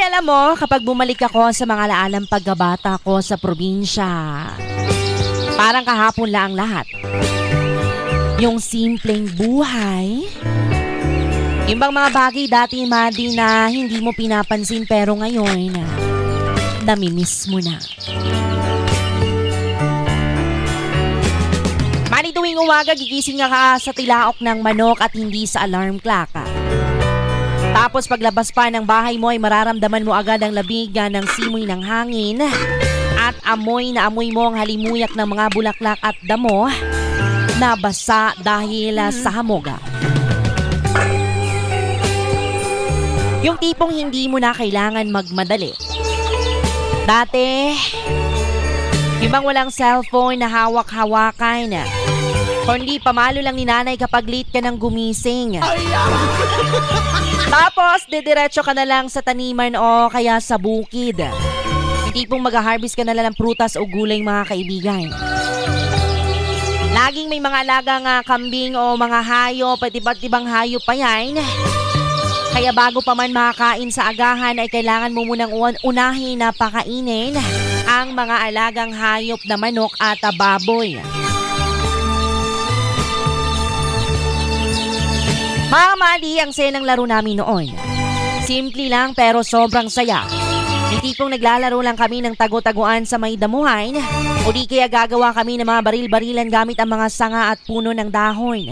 alam mo, kapag bumalik ako sa mga laalang pagkabata ko sa probinsya, parang kahapon lang ang lahat. Yung simpleng buhay, yung bang mga bagay dati, Madi, na hindi mo pinapansin pero ngayon, namimiss mo na. Madi, tuwing umaga, gigising ka sa tilaok ng manok at hindi sa alarm clock. Tapos paglabas pa ng bahay mo ay mararamdaman mo agad ang labig ng simoy ng hangin at amoy na amoy mo ang halimuyak ng mga bulaklak at damo na basa dahil sa hamog. Yung tipong hindi mo na kailangan magmadali. Dati, yung bang walang cellphone na hawak-hawakan, kundi pamalo lang ni nanay kapag late ka nang gumising. Tapos, didiretso ka na lang sa taniman o kaya sa bukid. Yung tipong mag-harvest ka na lang ng prutas o gulay, mga kaibigan. Laging may mga alagang kambing o mga hayop at iba't ibang hayop pa yan. Kaya bago pa man makakain sa agahan ay kailangan mo munang unahin na pakainin ang mga alagang hayop na manok at baboy. Mga Madi, ang saya ng laro namin noon. Simple lang pero sobrang saya. Yung tipong naglalaro lang kami ng tago-taguan sa may damuhan o di kaya gagawa kami ng mga baril-barilan gamit ang mga sanga at puno ng dahon.